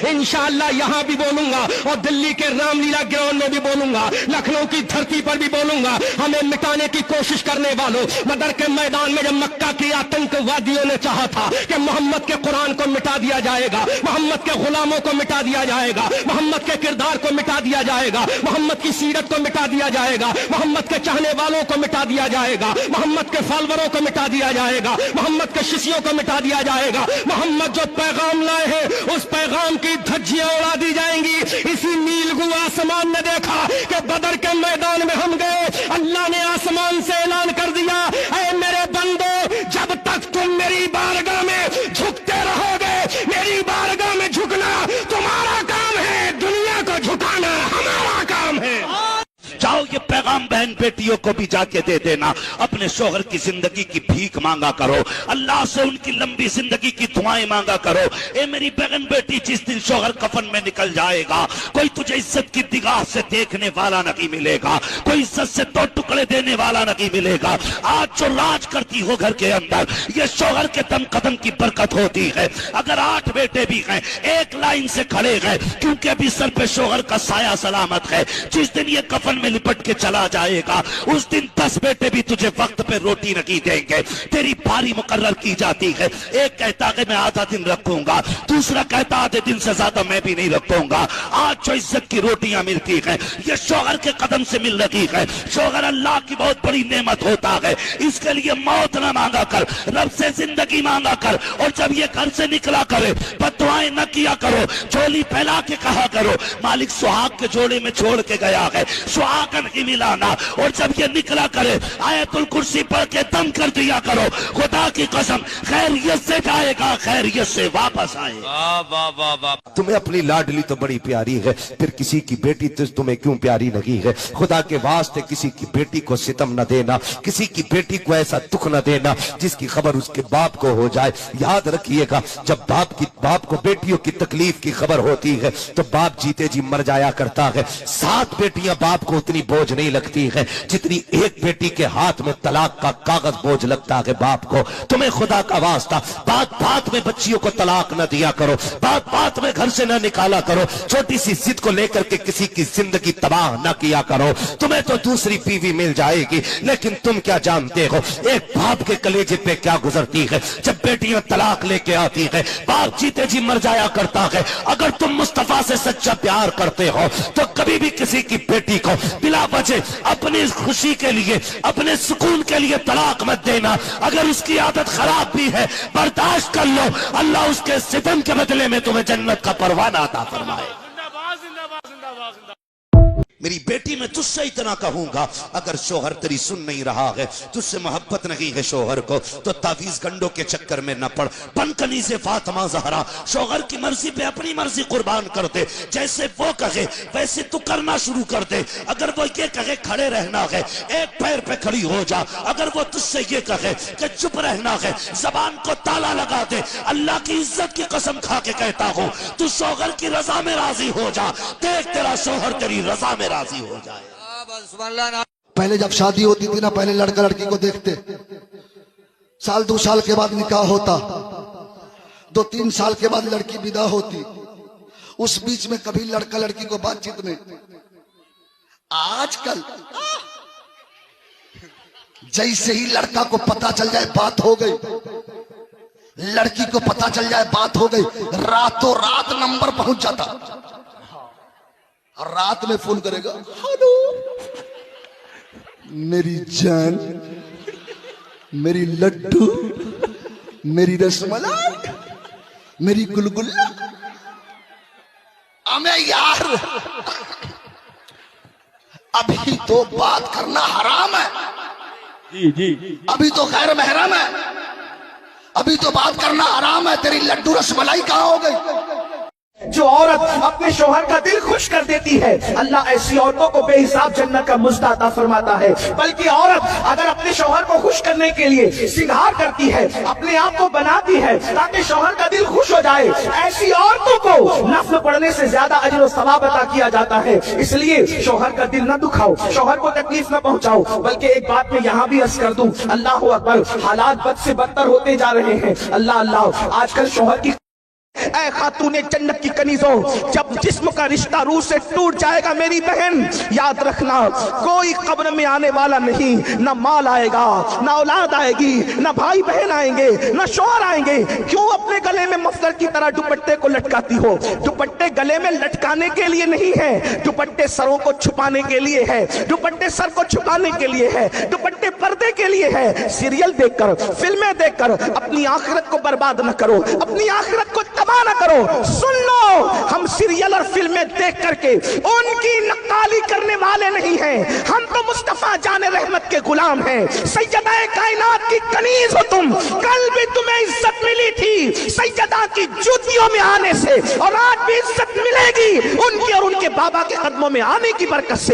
इंशाअल्लाह यहाँ भी बोलूंगा और दिल्ली के रामलीला ग्राउंड में भी बोलूंगा, लखनऊ की धरती पर भी बोलूंगा। हमें मिटाने की कोशिश करने वालों, बदर के मैदान में जब मक्का के आतंकवादियों ने चाहा था कि मोहम्मद के कुरान को मिटा दिया जाएगा, मोहम्मद के गुलामों को मिटा दिया जाएगा, मोहम्मद के किरदार को मिटा दिया जाएगा, मोहम्मद की सीरत को मिटा दिया जाएगा, मोहम्मद के चाहने वालों को मिटा दिया जाएगा, मोहम्मद के फॉलोअरों को मिटा दिया जाएगा, मोहम्मद के शिष्यों को मिटा दिया जाएगा, मोहम्मद जो पैगाम लाए हैं उस पैगाम की धज्जियां उड़ा दी जाएंगी। इसी नीलगु आसमान ने देखा कि बदर के मैदान में हम गए, अल्लाह ने आसमान से ऐलान कर दिया, ऐ मेरे बंदो, जब तक तुम मेरी बारगाह में झुकते रहोगे, मेरी बारगाह में झुकना तुम्हारा काम है, दुनिया को झुकाना हमारा काम है। जाओ ये पैगाम बहन बेटियों को भी जाके दे देना, अपने शोहर की जिंदगी की भीख मांगा करो, अल्लाह से उनकी लंबी जिंदगी की दुआएं मांगा करो। ए मेरी बहन बेटी, जिस दिन शोहर कफन में निकल जाएगा, कोई तुझे इज्जत की निगाह से देखने वाला नहीं मिलेगा, कोई इज्जत से दो टुकड़े देने वाला नहीं मिलेगा। आज जो राज करती हो घर के अंदर, ये शोहर के दम कदम की बरकत होती है। अगर 8 बेटे भी हैं, एक लाइन से खड़े हैं, क्योंकि अभी सर पे शोहर का साया सलामत है। जिस दिन ये कफन में लिपट के चला जाएगा, उस दिन 10 बेटे भी तुझे वक्त पे रोटी नहीं देंगे। तेरी बारी मुकर्रर की जाती है। एक कहता है मैं आधा दिन रखूंगा, दूसरा कहता आधे दिन से ज्यादा मैं भी नहीं रखूंगा। आज जो इज्जत की रोटियां मिलती हैं, ये शोहर के कदम से मिल रही है। शोहर अल्लाह की बहुत बड़ी नेमत होता है, इसके लिए मौत न मांगा कर, रब से जिंदगी मांगा कर। और जब ये घर से निकला करे, बददुआएं न किया करो, झोली फैला के कहा करो, मालिक सुहाग के जोड़े में छोड़ के गया है, सुहाग नहीं मिलाना। और जब ये निकला करे, आयतुल कुर्सी पढ़ के दम कर दिया करो। खुदा की कसम, खैरियत से जाएगा, खैरियत से वापस आएगा। तुम्हें अपनी लाडली तो बड़ी प्यारी है, फिर किसी की बेटी तो तुम्हें क्यों प्यारी नहीं है? खुदा के वास्ते किसी की बेटी को सितम न देना, किसी की बेटी को ऐसा दुख न देना जिसकी खबर उसके बाप को हो जाए। याद रखिएगा, जब बाप को बेटियों की तकलीफ की खबर होती है तो बाप जीते जी मर जाया करता है। 7 बेटियां बाप को उतनी बोझ नहीं लगती है जितनी एक बेटी के हाथ में तलाक का कागज बोझ लगता है बाप को। तुम्हें खुदा का वास्ता बात में बच्चियों को तलाक न दिया करो, बात में घर से न निकाला करो, छोटी सी जिद को लेकर के किसी की जिंदगी तबाह न किया करो। तुम्हें तो दूसरी बीवी मिल जाएगी, लेकिन तुम क्या जानते हो एक बाप के कलेजे पे क्या गुजरती है जब बेटियां तलाक लेके आती है। बाप जीते जी मर जाया करता है। अगर तुम मुस्तफा से सच्चा प्यार करते हो तो कभी भी किसी की बेटी को बिला वजह अपनी खुशी के लिए, अपने सुकून के लिए तलाक मत देना। अगर उसकी आदत खराब भी है, बर्दाश्त कर लो, अल्लाह उसके सितम के बदले में तुम्हें जन्नत का परवाना अता फरमाए। मेरी बेटी, मैं तुझसे इतना कहूंगा, अगर शोहर तेरी सुन नहीं रहा है, तुझसे मोहब्बत नहीं है शोहर को, तो तावीज गंडों के चक्कर में न पड़। बनकनी से फातिमा ज़हरा शोहर की मर्जी पे अपनी मर्जी कुर्बान कर दे। जैसे वो कहे वैसे तू करना शुरू कर दे। अगर वो ये कहे खड़े रहना है, एक पैर पे खड़ी हो जा। अगर वो तुझसे ये कहे कि चुप रहना है, जबान को ताला लगा दे। अल्लाह की इज्जत की कसम खा के कहता हूं, तू शोहर की रजा में राजी हो जा, देख तेरा शोहर तेरी रजा में राजी हो जाए। पहले जब शादी होती थी ना, पहले लड़का लड़की को देखते, साल 2 साल के बाद निकाह होता, 2-3 साल के बाद लड़की विदा होती, उस बीच में कभी लड़का लड़की को बातचीत नहीं। आजकल जैसे ही लड़का को पता चल जाए बात हो गई, लड़की को पता चल जाए बात हो गई, रातों रात नंबर पहुंच जाता और रात में फोन करेगा, हेलो मेरी जान, मेरी लड्डू, मेरी रसमलाई, मेरी गुलगुल्ला। हमें यार अभी तो बात करना हराम है, जी अभी तो गैर महरम है, अभी तो बात करना हराम है। तेरी लड्डू रसमलाई कहाँ हो गई? जो औरत अपने शोहर का दिल खुश कर देती है, अल्लाह ऐसी औरतों को बेहिसाब जन्नत का मुफ्त अता फरमाता है। बल्कि औरत अगर अपने शोहर को खुश करने के लिए सिंगार करती है, अपने आप को बनाती है ताकि शोहर का दिल खुश हो जाए, ऐसी औरतों को नफ्ल पढ़ने से ज्यादा अजर और सवाब अता किया जाता है। इसलिए शोहर का दिल न दुखाओ, शोहर को तकलीफ न पहुंचाओ। बल्कि एक बात मैं यहाँ भी अर्ज कर दूं, अल्लाह अकबर, हालात बद से बदतर होते जा रहे हैं। अल्लाह अल्लाह, आजकल शोहर की اے خاتون جنت کی کنیزوں، جب جسم کا رشتہ روح سے ٹوٹ جائے گا میری بہن، یاد رکھنا کوئی قبر میں آنے والا نہیں، نہ مال آئے گا، نہ اولاد آئے گی، نہ بھائی بہن آئیں گے، نہ شوہر آئیں گے۔ کیوں اپنے گلے میں مفلر کی طرح دوپٹے کو لٹکاتی ہو؟ دوپٹے گلے میں لٹکانے کے لیے نہیں ہے، دوپٹے سروں کو چھپانے کے لیے ہے، دوپٹے سر کو چھپانے کے لیے ہے، دوپٹے پردے کے لیے ہے۔ سیریل دیکھ کر، فلمیں دیکھ کر اپنی آخرت کو برباد نہ کرو، اپنی آخرت کو تباہ نہ کرو۔ سن لو، ہم سیریل اور فلمیں دیکھ کر کے ان کی نقالی کرنے والے نہیں ہیں، ہم تو مصطفیٰ جان رحمت کے غلام ہیں۔ سیدہ کائنات کی کنیز ہو تم، کل بھی تمہیں عزت ملی تھی سیدہ کی جوتیوں میں آنے سے، اور آج بھی عزت ملے گی ان کی اور ان کے بابا کے قدموں میں آنے کی برکت سے۔